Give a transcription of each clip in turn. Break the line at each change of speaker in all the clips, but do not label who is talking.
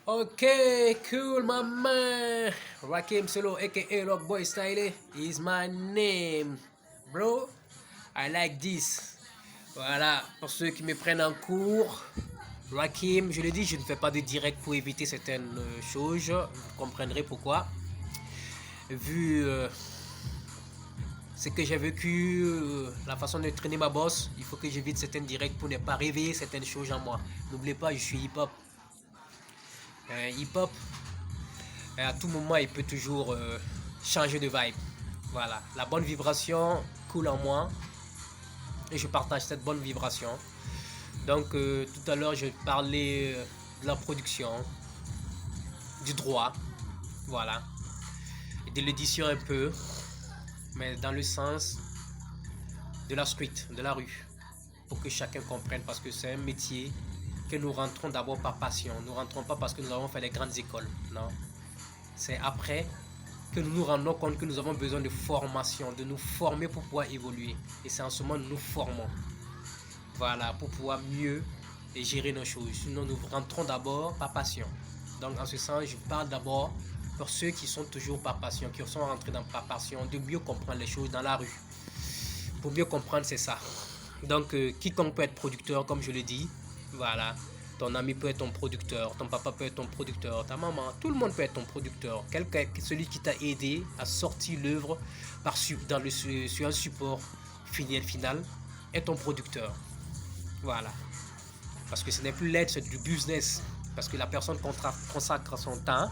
Okay, cool, my man. Rakim Solo, aka Rock Boy Style, is my name, bro. I like this. Voilà, pour ceux qui me prennent en cours, Rakim, je l'ai dit, je ne fais pas de direct pour éviter certaines choses. Vous comprendrez pourquoi. Vu ce que j'ai vécu, la façon de traîner ma bosse, il faut que j'évite certaines directs pour ne pas réveiller certaines choses en moi. N'oubliez pas, je suis hip-hop. Hip-hop, à tout moment, il peut toujours changer de vibe. Voilà, la bonne vibration coule en moi et je partage cette bonne vibration. Donc, tout à l'heure, je parlais de la production, du droit, voilà, et de l'édition un peu, mais dans le sens de la street, de la rue, pour que chacun comprenne, parce que c'est un métier que nous rentrons d'abord par passion. Nous ne rentrons pas parce que nous avons fait les grandes écoles, non. C'est après que nous nous rendons compte que nous avons besoin de formation, de nous former pour pouvoir évoluer. Et c'est en ce moment que nous nous formons. Voilà, pour pouvoir mieux gérer nos choses. Sinon, nous rentrons d'abord par passion. Donc, en ce sens, je parle d'abord pour ceux qui sont toujours par passion, qui sont rentrés par passion, de mieux comprendre les choses dans la rue. Pour mieux comprendre, c'est ça. Donc, quiconque peut être producteur, comme je l'ai dit, voilà. Ton ami peut être ton producteur, ton papa peut être ton producteur, ta maman, tout le monde peut être ton producteur. Celui qui t'a aidé à sortir l'œuvre sur un support final est ton producteur. Voilà. Parce que ce n'est plus l'aide, c'est du business. Parce que la personne consacre son temps,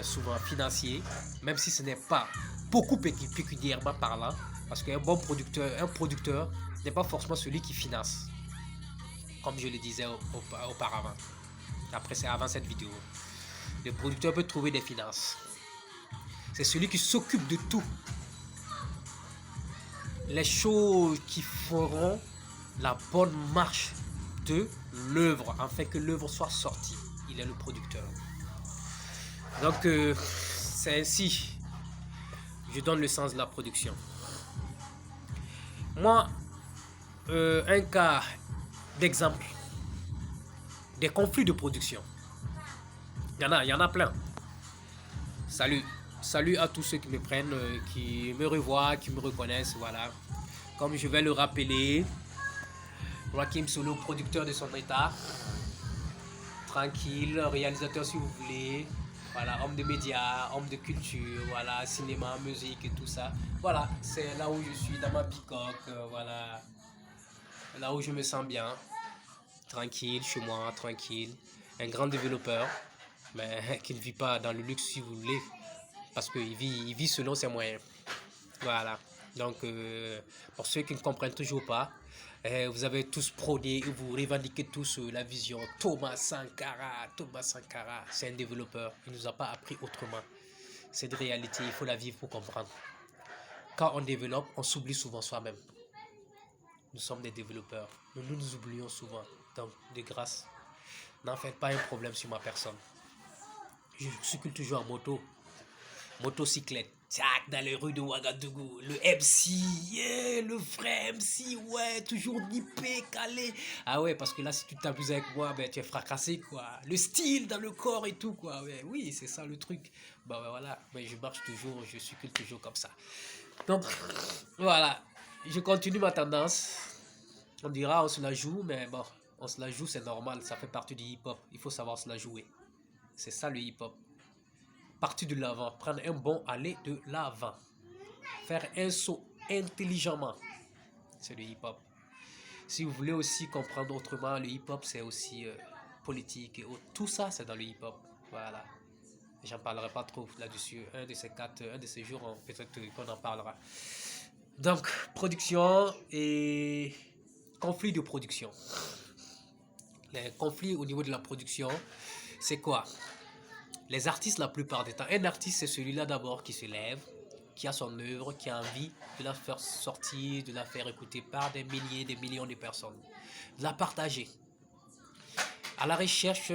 souvent financier, même si ce n'est pas beaucoup pécuniairement parlant. Parce qu'un bon producteur, un producteur n'est pas forcément celui qui finance, comme je le disais auparavant. Après, c'est avant cette vidéo. Le producteur peut trouver des finances. C'est celui qui s'occupe de tout. Les choses qui feront la bonne marche de l'œuvre, afin que l'œuvre soit sortie. Il est le producteur. Donc, c'est ainsi je donne le sens de la production. Moi, un cas d'exemple des conflits de production. Il y en a plein. Salut à tous ceux qui me prennent, qui me revoient, qui me reconnaissent, voilà. Comme je vais le rappeler, Rakim Solo, producteur de son état, tranquille, réalisateur si vous voulez, voilà, homme de médias, homme de culture, voilà, cinéma, musique et tout ça. Voilà, c'est là où je suis dans ma bicoque, voilà, là où je me sens bien, tranquille, chez moi, tranquille. Un grand développeur, mais qui ne vit pas dans le luxe si vous voulez, parce qu'il vit selon ses moyens. Voilà. Donc, pour ceux qui ne comprennent toujours pas, vous avez tous prôné et vous revendiquez tous la vision Thomas Sankara. Thomas Sankara, c'est un développeur. Il ne nous a pas appris autrement. C'est de réalité, il faut la vivre pour comprendre. Quand on développe, on s'oublie souvent soi-même. Nous sommes des développeurs. Nous oublions souvent. Donc, de grâce, n'en faites pas un problème sur ma personne. Je circule toujours en motocyclette. Tac, dans les rues de Ouagadougou. Le MC, yeah, le vrai MC, ouais, toujours nippé, calé. Ah ouais, parce que là, si tu t'abuses avec moi, ben, tu es fracassé, quoi. Le style dans le corps et tout, quoi. Ouais, oui, c'est ça le truc. Bah ben, voilà, mais je marche toujours, je circule toujours comme ça. Donc, voilà, je continue ma tendance. On dira, on se la joue, mais bon, on se la joue, c'est normal, ça fait partie du hip-hop. Il faut savoir se la jouer. C'est ça le hip-hop. Partir de l'avant, prendre un bon aller de l'avant, faire un saut intelligemment, c'est le hip-hop. Si vous voulez aussi comprendre autrement, le hip-hop c'est aussi politique et autres. Tout ça c'est dans le hip-hop. Voilà. J'en parlerai pas trop là-dessus. Un de ces jours, peut-être qu'on en parlera. Donc, production et conflit de production. Les conflits au niveau de la production, c'est quoi? Les artistes, la plupart du temps, un artiste, c'est celui-là d'abord qui se lève, qui a son œuvre, qui a envie de la faire sortir, de la faire écouter par des milliers, des millions de personnes, de la partager. À la recherche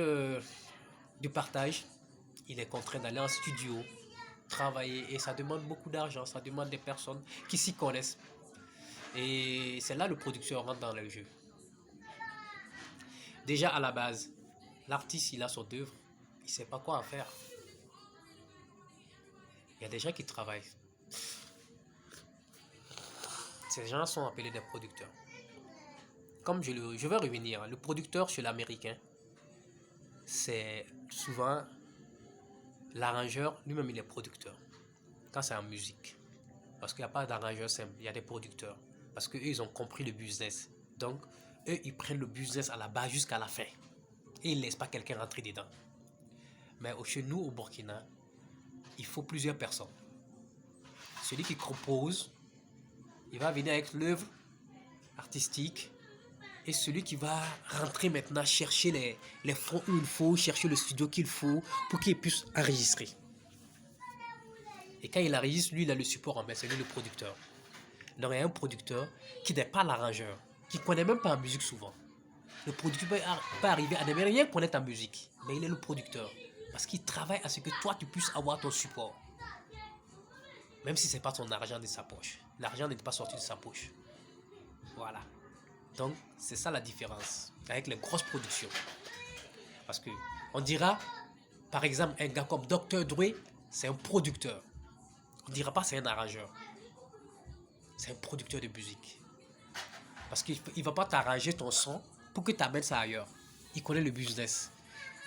du partage, il est contraint d'aller en studio, travailler, et ça demande beaucoup d'argent, ça demande des personnes qui s'y connaissent. Et c'est là le producteur rentre dans le jeu. Déjà à la base, L'artiste, il a son œuvre, il ne sait pas quoi en faire. Il y a des gens qui travaillent. Ces gens sont appelés des producteurs. Comme je vais revenir, le producteur chez l'américain, c'est souvent l'arrangeur, lui-même il est producteur. Quand c'est en musique. Parce qu'il n'y a pas d'arrangeur simple, il y a des producteurs. Parce qu'eux, ils ont compris le business. Donc, eux, ils prennent le business à la base jusqu'à la fin. Et ils ne laissent pas quelqu'un rentrer dedans. Mais chez nous, au Burkina, il faut plusieurs personnes. Celui qui compose, il va venir avec l'œuvre artistique. Et celui qui va rentrer maintenant chercher les fonds où il faut, chercher le studio qu'il faut pour qu'il puisse enregistrer. Et quand il enregistre, lui, il a le support en main, c'est lui le producteur. Donc, il y a un producteur qui n'est pas l'arrangeur, qui ne connaît même pas la musique souvent. Le producteur peut arriver à ne rien connaître en musique, mais il est le producteur. Parce qu'il travaille à ce que toi, tu puisses avoir ton support. Même si ce n'est pas ton argent de sa poche. L'argent n'est pas sorti de sa poche. Voilà. Donc, c'est ça la différence avec les grosses productions. Parce que on dira, par exemple, un gars comme Dr. Dre, c'est un producteur. On ne dira pas c'est un arrangeur. C'est un producteur de musique. Parce qu'il ne va pas t'arranger ton son pour que tu amènes ça ailleurs. Il connaît le business.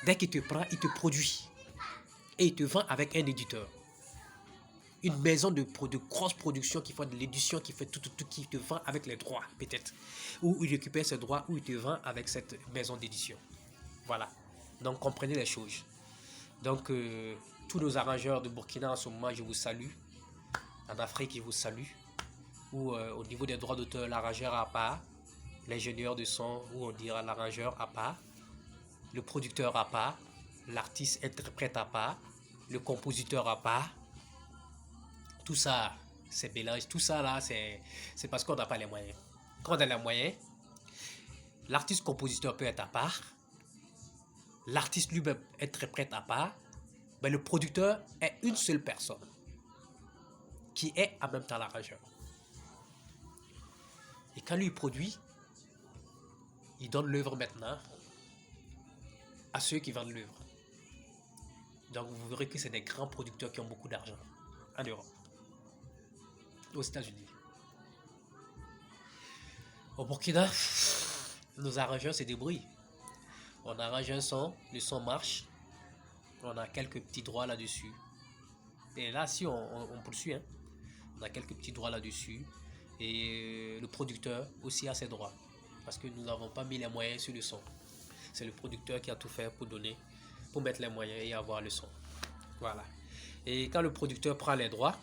Dès qu'il te prend, il te produit. Et il te vend avec un éditeur. Une maison de grosse production qui fait de l'édition, qui fait tout, qui te vend avec les droits, peut-être. Ou il récupère ses droits, ou il te vend avec cette maison d'édition. Voilà. Donc, comprenez les choses. Donc, tous nos arrangeurs de Burkina, en ce moment, je vous salue. En Afrique, je vous salue. Ou au niveau des droits d'auteur, l'arrangeur à part, l'ingénieur de son, ou on dira l'arrangeur à part, le producteur à part, l'artiste interprète à part, le compositeur à part. Tout ça, c'est mélange. Tout ça là, c'est parce qu'on n'a pas les moyens. Quand on a les moyens, l'artiste compositeur peut être à part, l'artiste lui-même interprète à part, mais le producteur est une seule personne qui est en même temps l'arrangeur. Et quand lui il produit, il donne l'œuvre maintenant à ceux qui vendent l'œuvre. Donc vous verrez que c'est des grands producteurs qui ont beaucoup d'argent en Europe, aux États-Unis. Au Burkina, nos arrangeurs se débrouillent. On arrange un son, le son marche, on a quelques petits droits là-dessus. Et là, si on poursuit, hein, on a quelques petits droits là-dessus. Et le producteur aussi a ses droits. Parce que nous n'avons pas mis les moyens sur le son. C'est le producteur qui a tout fait pour donner, pour mettre les moyens et avoir le son. Voilà. Et quand le producteur prend les droits,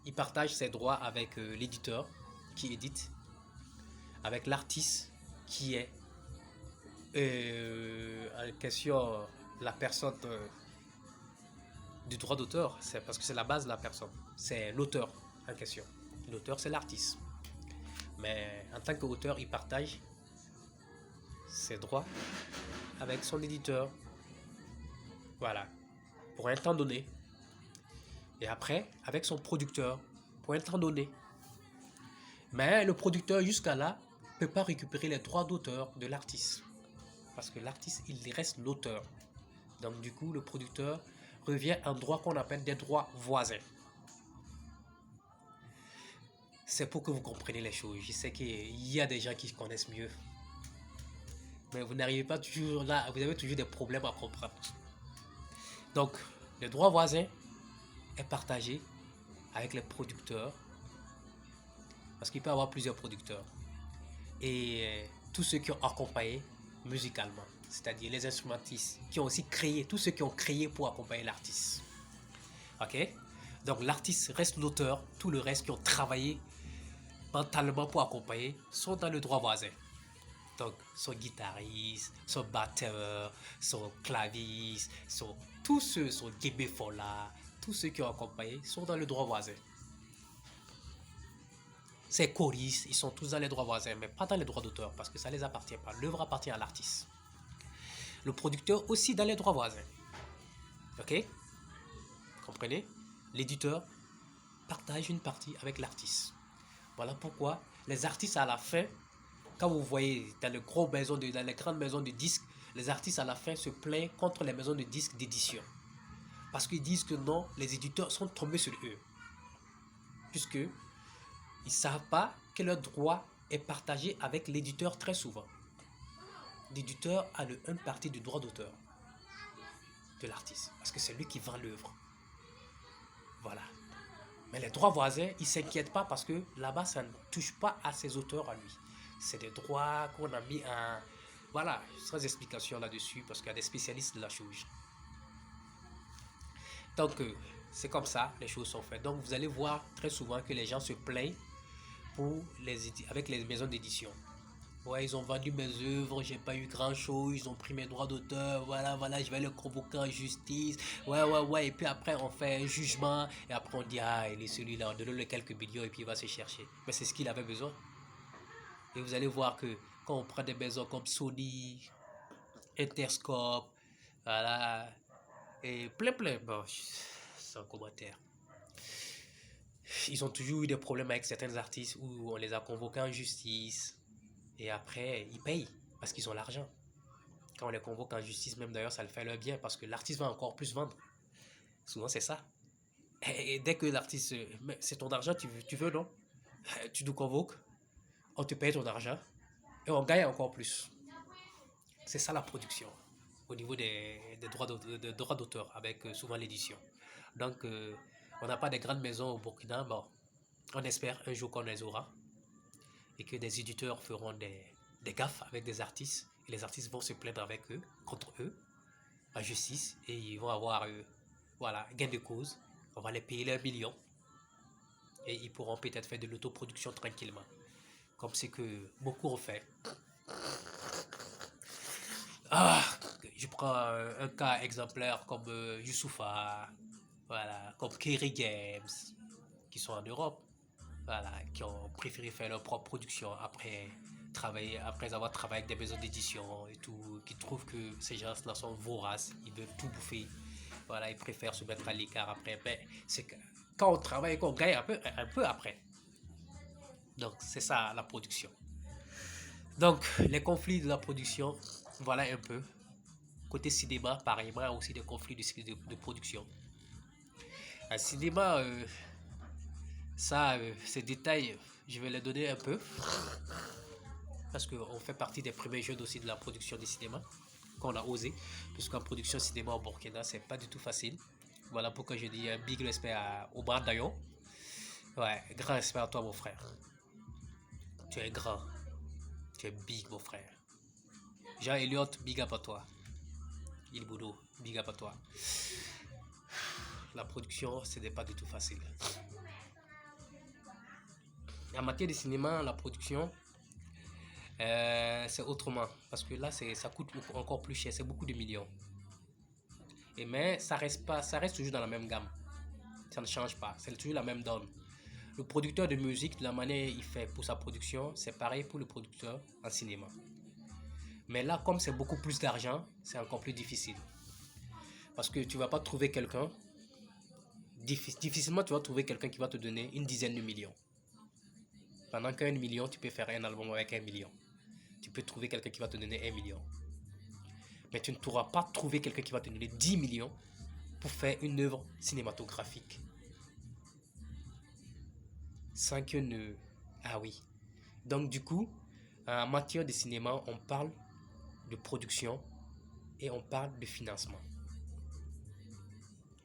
il partage ses droits avec l'éditeur qui édite, avec l'artiste qui est en question la personne du droit d'auteur. C'est parce que c'est la base de la personne. C'est l'auteur en question. L'auteur, c'est l'artiste. Mais en tant qu'auteur, il partage ses droits avec son éditeur. Voilà. Pour un temps donné. Et après, avec son producteur. Pour un temps donné. Mais le producteur, jusqu'à là, ne peut pas récupérer les droits d'auteur de l'artiste. Parce que l'artiste, il reste l'auteur. Donc du coup, le producteur revient à un droit qu'on appelle des droits voisins. C'est pour que vous compreniez les choses. Je sais qu'il y a des gens qui connaissent mieux. Mais vous n'arrivez pas toujours là, vous avez toujours des problèmes à comprendre. Donc, le droit voisin est partagé avec les producteurs. Parce qu'il peut y avoir plusieurs producteurs. Et tous ceux qui ont accompagné musicalement. C'est-à-dire les instrumentistes qui ont aussi créé, tous ceux qui ont créé pour accompagner l'artiste. Ok? Donc l'artiste reste l'auteur, tout le reste qui ont travaillé mentalement pour accompagner sont dans le droit voisin. Donc son guitariste, son batteur, son claviste, tous ceux, son Gébé Fola, tous ceux qui ont accompagné sont dans le droit voisin. Ces choristes, ils sont tous dans les droits voisins, mais pas dans les droits d'auteur, parce que ça ne les appartient pas. L'œuvre appartient à l'artiste. Le producteur aussi dans les droits voisins. Ok? Vous comprenez? L'éditeur partage une partie avec l'artiste. Voilà pourquoi les artistes à la fin, quand vous voyez dans les grandes maisons de disques, les artistes à la fin se plaignent contre les maisons de disques d'édition. Parce qu'ils disent que non, les éditeurs sont tombés sur eux. Puisque ils ne savent pas que leur droit est partagé avec l'éditeur très souvent. L'éditeur a une partie du droit d'auteur de l'artiste. Parce que c'est lui qui vend l'œuvre. Voilà. Mais les droits voisins, ils ne s'inquiètent pas parce que là-bas, ça ne touche pas à ses auteurs à lui. C'est des droits qu'on a mis en... Voilà, sans explication là-dessus parce qu'il y a des spécialistes de la chose. Donc, c'est comme ça, les choses sont faites. Donc, vous allez voir très souvent que les gens se plaignent avec les maisons d'édition. Ouais, ils ont vendu mes œuvres, j'ai pas eu grand chose, ils ont pris mes droits d'auteur, voilà, je vais les convoquer en justice. Ouais. Et puis après, on fait un jugement, et après, on dit, ah, il est celui-là, on donne-lui quelques millions, et puis il va se chercher. Mais c'est ce qu'il avait besoin. Et vous allez voir que quand on prend des maisons comme Sony, Interscope, voilà, et plein, bon, sans commentaire. Ils ont toujours eu des problèmes avec certains artistes où on les a convoqués en justice. Et après, ils payent parce qu'ils ont l'argent. Quand on les convoque en justice, même d'ailleurs, ça le fait leur bien parce que l'artiste va encore plus vendre. Souvent, c'est ça. Et dès que l'artiste, c'est ton argent, tu veux non? Tu nous convoques, on te paye ton argent et on gagne encore plus. C'est ça la production au niveau des droits d'auteur avec souvent l'édition. Donc, on n'a pas de grandes maisons au Burkina. Bon, on espère un jour qu'on les aura et que des éditeurs feront des gaffes avec des artistes et les artistes vont se plaindre avec eux, contre eux, en justice et ils vont avoir voilà, gain de cause. On va les payer leurs millions et ils pourront peut-être faire de l'autoproduction tranquillement, comme c'est que beaucoup ont fait. Ah, je prends un cas exemplaire comme Youssoufa, voilà, comme Kerry Games, qui sont en Europe, voilà, qui ont préféré faire leur propre production après avoir travaillé avec des maisons d'édition et tout, qui trouvent que ces gens-là sont voraces, ils veulent tout bouffer, voilà, ils préfèrent se mettre à l'écart après. Mais c'est que quand on travaille, qu'on gagne un peu après. Donc c'est ça la production. Donc les conflits de la production, voilà un peu. Côté cinéma, pareillement, il y a aussi des conflits de production. Un cinéma, ces détails, je vais les donner un peu. Parce qu'on fait partie des premiers jeunes aussi de la production des cinémas, qu'on a osé. Puisqu'en production cinéma au Burkina, c'est pas du tout facile. Voilà pourquoi je dis un big respect à Omar Dayon. Ouais, grand respect à toi, mon frère. Tu es grand. Tu es big, mon frère. Jean Elliott, big up à toi. Il Boudou, big up à toi. La production, ce n'est pas du tout facile. En matière de cinéma, la production, c'est autrement. Parce que là, ça coûte encore plus cher. C'est beaucoup de millions. Mais ça reste toujours dans la même gamme. Ça ne change pas. C'est toujours la même donne. Le producteur de musique, de la manière il fait pour sa production, c'est pareil pour le producteur en cinéma. Mais là, comme c'est beaucoup plus d'argent, c'est encore plus difficile. Parce que tu ne vas pas trouver quelqu'un, difficilement tu vas trouver quelqu'un qui va te donner une dizaine de millions. Pendant qu'un million, tu peux faire un album avec 1 million. Tu peux trouver quelqu'un qui va te donner 1 million. Mais tu ne pourras pas trouver quelqu'un qui va te donner 10 millions pour faire une œuvre cinématographique. Sans que ne... Ah oui. Donc du coup, en matière de cinéma, on parle de production et on parle de financement.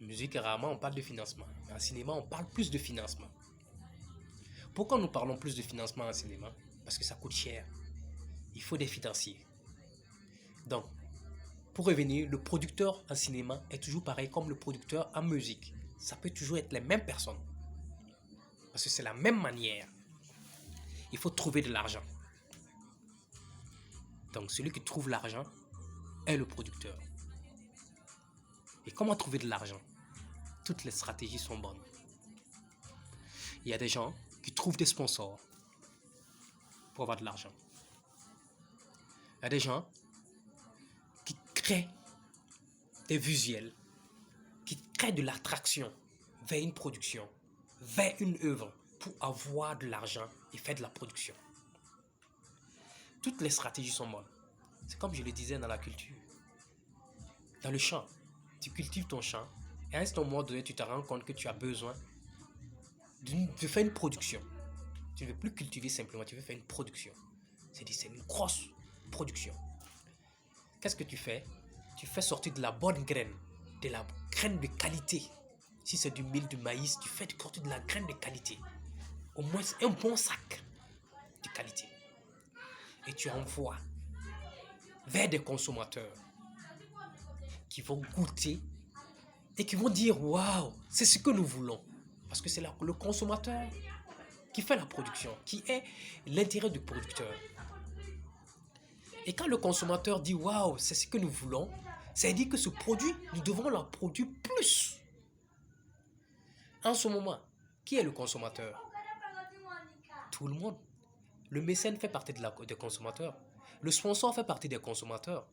En musique, rarement on parle de financement. Mais en cinéma, on parle plus de financement. Pourquoi nous parlons plus de financement en cinéma? Parce que ça coûte cher. Il faut des financiers. Donc, pour revenir, le producteur en cinéma est toujours pareil comme le producteur en musique. Ça peut toujours être les mêmes personnes. Parce que c'est la même manière. Il faut trouver de l'argent. Donc, celui qui trouve l'argent est le producteur. Et comment trouver de l'argent? Toutes les stratégies sont bonnes. Il y a des gens qui trouvent des sponsors pour avoir de l'argent. Il y a des gens qui créent des visuels, qui créent de l'attraction vers une production, vers une œuvre pour avoir de l'argent et faire de la production. Toutes les stratégies sont bonnes. C'est comme je le disais dans la culture. Dans le champ, tu cultives ton champ et à un moment donné, tu te rends compte que tu as besoin de faire une production. Tu ne veux plus cultiver simplement, tu veux faire une production. C'est une grosse production. Qu'est-ce que tu fais? Tu fais sortir de la bonne graine, de la graine de qualité. Si c'est du mil, du maïs, tu fais sortir de la graine de qualité. Au moins un bon sac de qualité. Et tu envoies vers des consommateurs qui vont goûter et qui vont dire waouh, c'est ce que nous voulons. Parce que c'est le consommateur qui fait la production, qui est l'intérêt du producteur. Et quand le consommateur dit waouh, c'est ce que nous voulons, ça veut dire que ce produit, nous devons le produire plus. En ce moment, qui est le consommateur? Tout le monde. Le mécène fait partie des consommateurs. Le sponsor fait partie des consommateurs.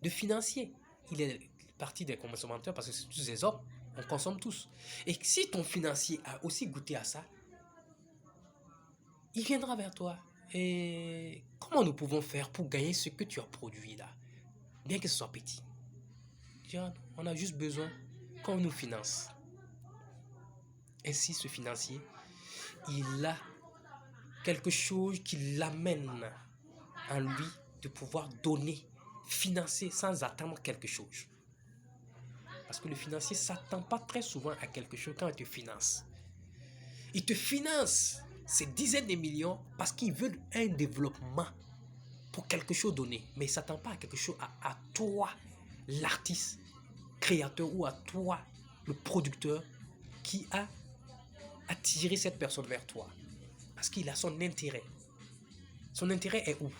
Le financier, il est partie des consommateurs parce que c'est tous des hommes. On consomme tous. Et si ton financier a aussi goûté à ça, il viendra vers toi. Et comment nous pouvons faire pour gagner ce que tu as produit là, bien que ce soit petit? On a juste besoin qu'on nous finance. Ainsi, ce financier, il a quelque chose qui l'amène en lui de pouvoir donner, financer sans attendre quelque chose. Parce que le financier ne s'attend pas très souvent à quelque chose quand il te finance. Il te finance ces dizaines de millions parce qu'il veut un développement pour quelque chose donné. Mais il ne s'attend pas à quelque chose à toi, l'artiste, créateur, ou à toi, le producteur, qui a attiré cette personne vers toi. Parce qu'il a son intérêt. Son intérêt est où?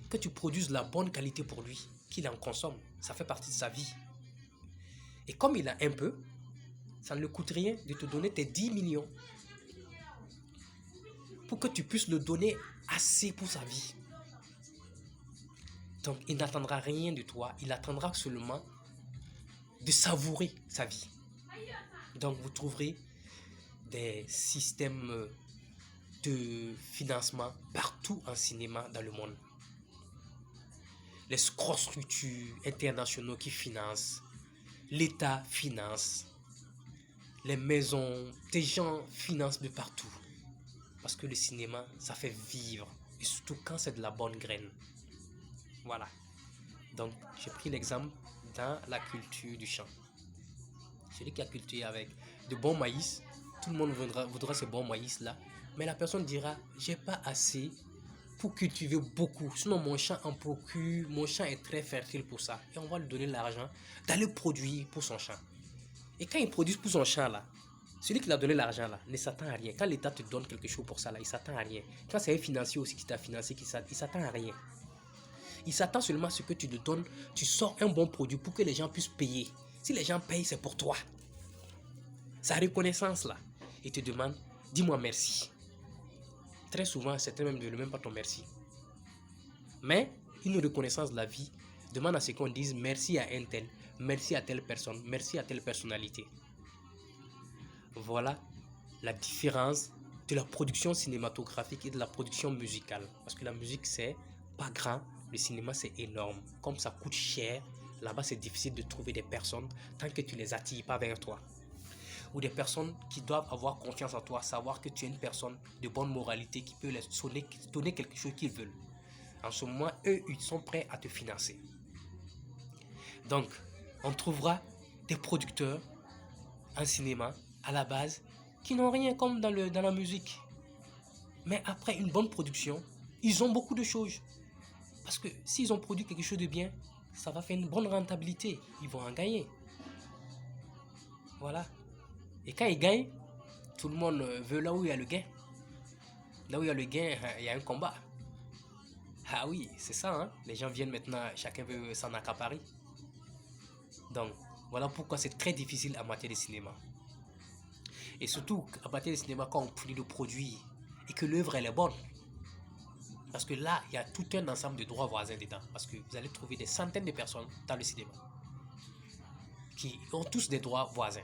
Que tu produises la bonne qualité pour lui, qu'il en consomme. Ça fait partie de sa vie. Et comme il a un peu, ça ne lui coûte rien de te donner tes 10 millions pour que tu puisses le donner assez pour sa vie. Donc, il n'attendra rien de toi. Il attendra seulement de savourer sa vie. Donc, vous trouverez des systèmes de financement partout en cinéma dans le monde. Les grosses structures internationaux qui financent, l'État finance, les maisons, des gens financent de partout. Parce que le cinéma, ça fait vivre. Et surtout quand c'est de la bonne graine. Voilà. Donc, j'ai pris l'exemple dans la culture du champ. Celui qui a cultivé avec de bons maïs, tout le monde voudra ce bon maïs-là. Mais la personne dira, j'ai pas assez pour cultiver beaucoup. Sinon, mon champ en procure, mon champ est très fertile pour ça. Et on va lui donner l'argent d'aller produire pour son champ. Et quand il produit pour son champ là, celui qui l'a donné l'argent là ne s'attend à rien. Quand l'État te donne quelque chose pour ça là, il s'attend à rien. Quand c'est un financier aussi qui t'a financé, il s'attend à rien. Il s'attend seulement à ce que tu le donnes, tu sors un bon produit pour que les gens puissent payer. Si les gens payent, c'est pour toi. Sa reconnaissance là, il te demande, dis-moi merci. Très souvent, certains même ne veulent même pas ton merci. Mais une reconnaissance de la vie demande à ce qu'on dise merci à un tel, merci à telle personne, merci à telle personnalité. Voilà la différence de la production cinématographique et de la production musicale. Parce que la musique, c'est pas grand, le cinéma, c'est énorme. Comme ça coûte cher, là-bas, c'est difficile de trouver des personnes tant que tu les attires pas vers toi. Ou des personnes qui doivent avoir confiance en toi, savoir que tu es une personne de bonne moralité qui peut les donner quelque chose qu'ils veulent. En ce moment, eux, ils sont prêts à te financer. Donc, on trouvera des producteurs en cinéma, à la base, qui n'ont rien comme dans la musique. Mais après une bonne production, ils ont beaucoup de choses. Parce que s'ils ont produit quelque chose de bien, ça va faire une bonne rentabilité. Ils vont en gagner. Voilà. Et quand ils gagnent, tout le monde veut là où il y a le gain. Là où il y a le gain, il y a un combat. Ah oui, c'est ça, hein. Les gens viennent maintenant, chacun veut s'en accaparer. Donc, voilà pourquoi c'est très difficile en matière de cinéma. Et surtout, en matière de cinéma, quand on produit le produit et que l'œuvre elle est bonne. Parce que là, il y a tout un ensemble de droits voisins dedans. Parce que vous allez trouver des centaines de personnes dans le cinéma qui ont tous des droits voisins.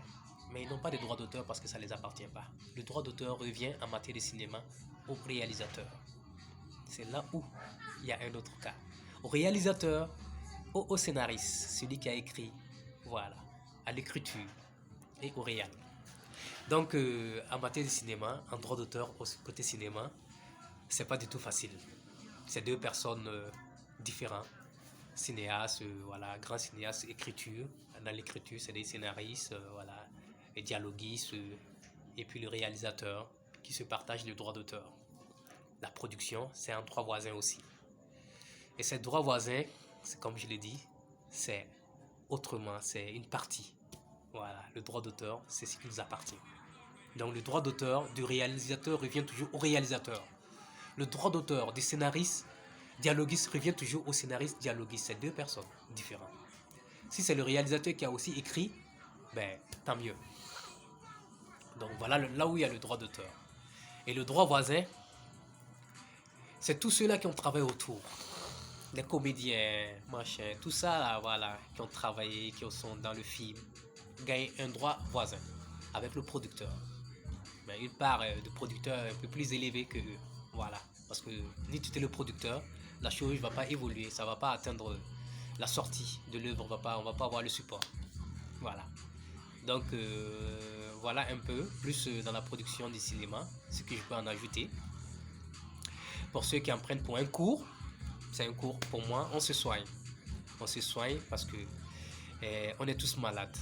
Mais ils n'ont pas de droits d'auteur parce que ça ne les appartient pas. Le droit d'auteur revient en matière de cinéma au réalisateur. C'est là où il y a un autre cas. Au réalisateur, au scénariste, celui qui a écrit, voilà, à l'écriture et au réel. Donc, en matière de cinéma, en droit d'auteur, côté cinéma, c'est pas du tout facile. C'est deux personnes différentes. Cinéaste, voilà, grand cinéaste, écriture. Dans l'écriture, c'est des scénaristes, voilà, et dialoguistes, et puis le réalisateur qui se partage le droit d'auteur. La production, c'est un droit voisin aussi. Et ces droits voisins, c'est comme je l'ai dit, c'est autrement, c'est une partie. Voilà, le droit d'auteur, c'est ce qui nous appartient. Donc le droit d'auteur du réalisateur revient toujours au réalisateur. Le droit d'auteur du scénariste, dialoguiste revient toujours au scénariste, dialoguiste. C'est deux personnes différentes. Si c'est le réalisateur qui a aussi écrit, ben tant mieux. Donc voilà là où il y a le droit d'auteur. Et le droit voisin, c'est tous ceux-là qui ont travaillé autour. Les comédiens, machin, tout ça là, voilà, qui ont travaillé, qui sont dans le film, gagnent un droit voisin avec le producteur. Mais une part de producteur un peu plus élevée que eux. Voilà. Parce que ni tu es le producteur, la chose ne va pas évoluer, ça ne va pas atteindre la sortie de l'œuvre, on va pas avoir le support. Voilà. Donc voilà un peu plus dans la production du cinéma, ce que je peux en ajouter. Pour ceux qui en prennent pour un cours, c'est un cours pour moi, on se soigne. On se soigne parce que on est tous malades.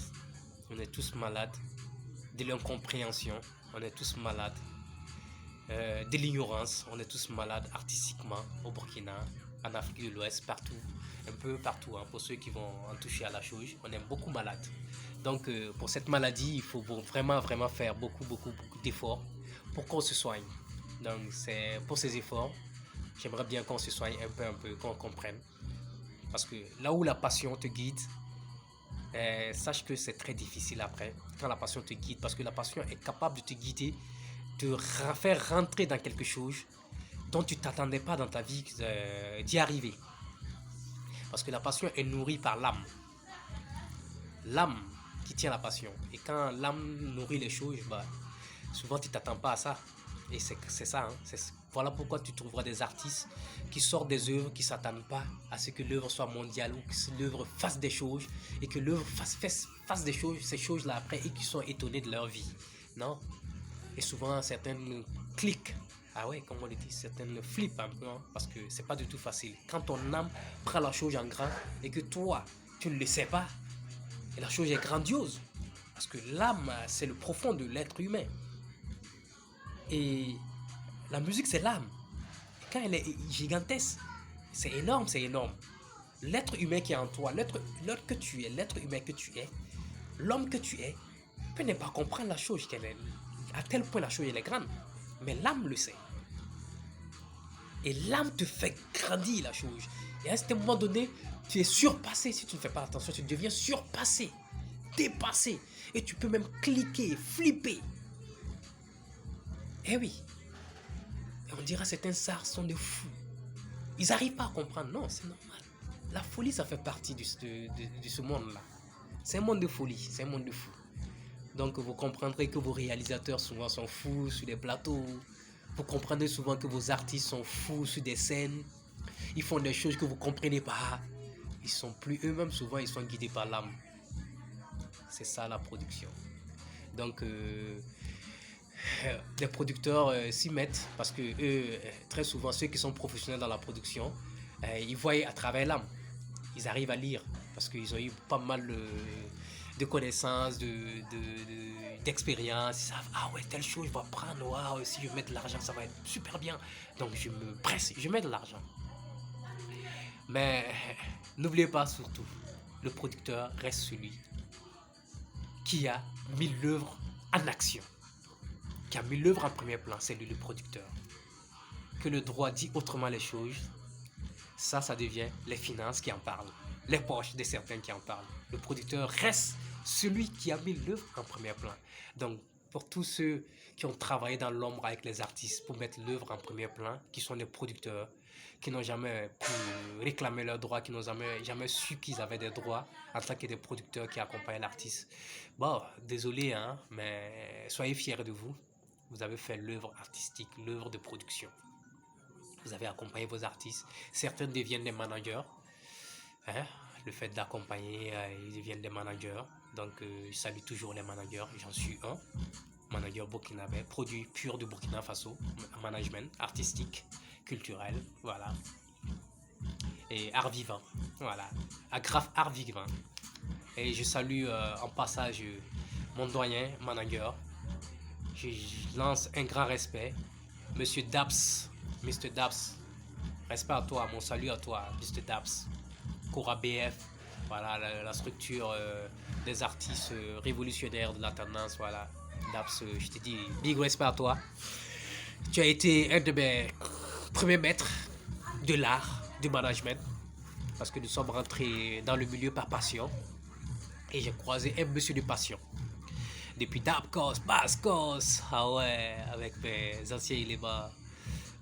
On est tous malades de l'incompréhension, on est tous malades de l'ignorance, on est tous malades artistiquement au Burkina, en Afrique de l'Ouest, partout, un peu partout, hein, pour ceux qui vont en toucher à la chose, on est beaucoup malades. Donc pour cette maladie, il faut vraiment faire beaucoup d'efforts pour qu'on se soigne. Donc c'est pour ces efforts, j'aimerais bien qu'on se soigne un peu, qu'on comprenne. Parce que là où la passion te guide, sache que c'est très difficile après, quand la passion te guide, parce que la passion est capable de te guider, de faire rentrer dans quelque chose dont tu ne t'attendais pas dans ta vie d'y arriver. Parce que la passion est nourrie par l'âme. L'âme qui tient la passion. Et quand l'âme nourrit les choses, bah, souvent tu ne t'attends pas à ça. Et c'est ça. Hein. Voilà pourquoi tu trouveras des artistes qui sortent des œuvres qui ne s'attendent pas à ce que l'œuvre soit mondiale ou que l'œuvre fasse des choses et que l'œuvre fasse des choses, ces choses-là après et qui sont étonnés de leur vie. Non. Et souvent, certaines cliquent. Ah ouais, comme on le dit, certaines flippent un peu, hein, parce que c'est pas du tout facile. Quand ton âme prend la chose en grand et que toi, tu ne le sais pas, et la chose est grandiose. Parce que l'âme, c'est le profond de l'être humain. Et la musique, c'est l'âme. Quand elle est gigantesque, c'est énorme, c'est énorme. L'être humain qui est en toi, l'être que tu es, l'être humain que tu es, l'homme que tu es, peut ne pas comprendre la chose qu'elle est. À tel point la chose elle est grande. Mais l'âme le sait. Et l'âme te fait grandir la chose. Et à un moment donné, tu es surpassé. Si tu ne fais pas attention, tu deviens surpassé, dépassé. Et tu peux même cliquer, flipper. Eh oui. Et on dira certains arts sont de fous. Ils n'arrivent pas à comprendre. Non, c'est normal. La folie, ça fait partie de ce monde-là. C'est un monde de folie, c'est un monde de fou. Donc vous comprendrez que vos réalisateurs souvent sont fous sur des plateaux. Vous comprendrez souvent que vos artistes sont fous sur des scènes. Ils font des choses que vous ne comprenez pas. Ils sont plus eux-mêmes, souvent ils sont guidés par l'âme. C'est ça la production. Donc les producteurs s'y mettent parce que eux, très souvent ceux qui sont professionnels dans la production, ils voient à travers l'âme. Ils arrivent à lire parce qu'ils ont eu pas mal de connaissances, d'expérience. Ils savent, ah ouais, telle chose, je vais prendre, waouh, si je mets de l'argent, ça va être super bien. Donc je me presse, je mets de l'argent. Mais n'oubliez pas surtout, le producteur reste celui qui a mis l'œuvre en action, qui a mis l'œuvre en premier plan, c'est lui le producteur. Que le droit dit autrement les choses, ça devient les finances qui en parlent, les poches de certains qui en parlent. Le producteur reste celui qui a mis l'œuvre en premier plan. Donc, pour tous ceux qui ont travaillé dans l'ombre avec les artistes pour mettre l'œuvre en premier plan, qui sont les producteurs, qui n'ont jamais pu réclamer leurs droits, qui n'ont jamais su qu'ils avaient des droits en tant que des producteurs qui accompagnent l'artiste. Bon, désolé, hein, mais soyez fiers de vous. Vous avez fait l'œuvre artistique, l'œuvre de production. Vous avez accompagné vos artistes. Certains deviennent des managers. Hein? Le fait d'accompagner, ils deviennent des managers. Donc, je salue toujours les managers. J'en suis un. Manager burkinabé, produit pur de Burkina Faso. Management artistique, culturel. Voilà. Et art vivant. Voilà. Agrafe art vivant. Et je salue en passage mon doyen, manager. Je lance un grand respect. Monsieur Daps, Mr. Daps. Respect à toi, mon salut à toi, Mr. Daps. Cora BF, voilà la structure des artistes révolutionnaires de la tendance, voilà. Daps, je te dis, big respect à toi. Tu as été un de mes premiers maîtres de l'art, du management, parce que nous sommes rentrés dans le milieu par passion. Et j'ai croisé un monsieur de passion. Depuis Dabkos, Baskos, ah ouais, avec mes anciens éléments.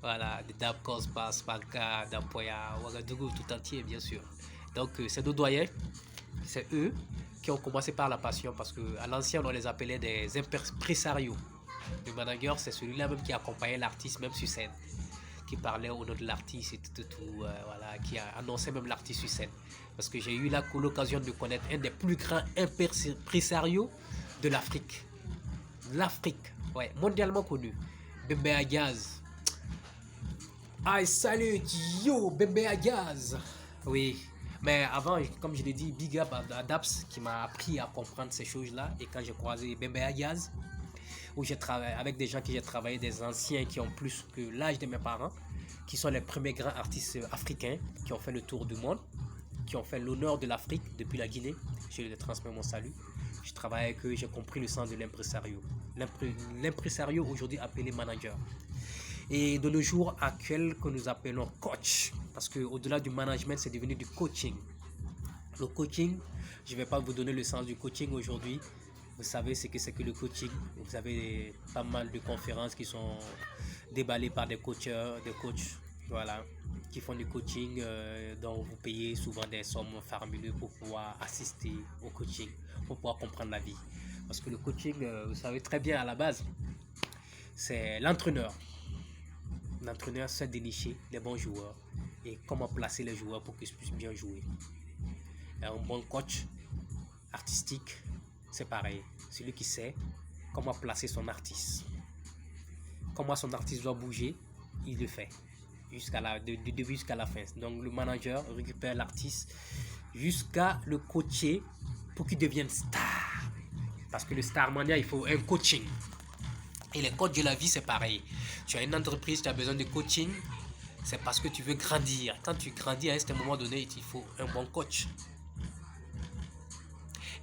Voilà, de Dabkos, Bas, Banka, Dampoya, Ouagadougou, tout entier, bien sûr. Donc, c'est nos doyens, c'est eux qui ont commencé par la passion, parce qu'à l'ancien, on les appelait des impresarios. Le manager, c'est celui-là même qui accompagnait l'artiste, même sur scène, qui parlait au nom de l'artiste et tout, voilà, qui a annoncé même l'artiste sur scène. Parce que j'ai eu l'occasion de connaître un des plus grands impresarios de l'Afrique. L'Afrique, ouais, mondialement connu. Bembe Agaz. I salute yo, Bembe Agaz. Oui, mais avant, comme je l'ai dit, big up à Daps qui m'a appris à comprendre ces choses-là. Et quand j'ai croisé Bembe Agaz, où j'ai travaillé avec des gens qui j'ai travaillé, des anciens qui ont plus que l'âge de mes parents, qui sont les premiers grands artistes africains qui ont fait le tour du monde, qui ont fait l'honneur de l'Afrique depuis la Guinée. Je leur transmets mon salut. Je travaille avec eux, j'ai compris le sens de l'impresario. L'impresario aujourd'hui appelé manager. Et de nos jours actuels que nous appelons coach. Parce qu'au-delà du management, c'est devenu du coaching. Le coaching, je ne vais pas vous donner le sens du coaching aujourd'hui. Vous savez ce que c'est que le coaching. Vous avez pas mal de conférences qui sont déballées par des coachs, voilà, qui font du coaching, dont vous payez souvent des sommes faramineuses pour pouvoir assister au coaching, pour pouvoir comprendre la vie. Parce que le coaching, vous savez très bien à la base, c'est l'entraîneur. L'entraîneur sait dénicher les bons joueurs et comment placer les joueurs pour qu'ils puissent bien jouer. Et un bon coach artistique, c'est pareil. Celui qui sait comment placer son artiste. Comment son artiste doit bouger, il le fait. Du début jusqu'à la fin. Donc le manager récupère l'artiste jusqu'à le coacher pour qu'il devienne star. Parce que le star mania, il faut un coaching. Et les coachs de la vie, c'est pareil. Tu as une entreprise, tu as besoin de coaching, c'est parce que tu veux grandir. Quand tu grandis à un moment donné, il faut un bon coach.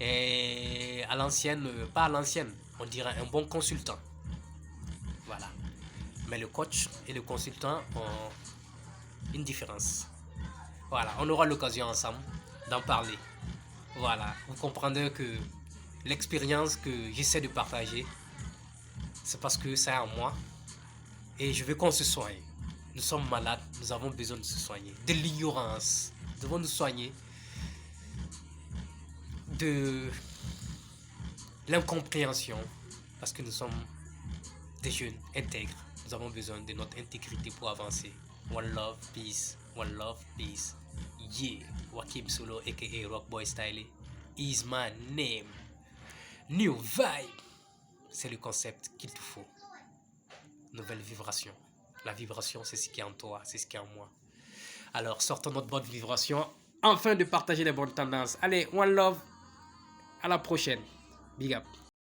Et à l'ancienne, pas à l'ancienne, on dirait un bon consultant. Voilà. Mais le coach et le consultant ont une différence. Voilà, on aura l'occasion ensemble d'en parler. Voilà, vous comprendrez que l'expérience que j'essaie de partager, c'est parce que c'est en moi et je veux qu'on se soigne. Nous sommes malades, nous avons besoin de se soigner. De l'ignorance, nous devons nous soigner. De l'incompréhension, parce que nous sommes des jeunes intègres. Nous avons besoin de notre intégrité pour avancer. One love, peace. One love, peace. Yeah, Wakim Solo, aka Rockboy Style, is my name. New vibe. C'est le concept qu'il te faut. Nouvelle vibration. La vibration, c'est ce qui est en toi, c'est ce qui est en moi. Alors, sortons notre bonne vibration afin de partager les bonnes tendances. Allez, one love. À la prochaine. Big up.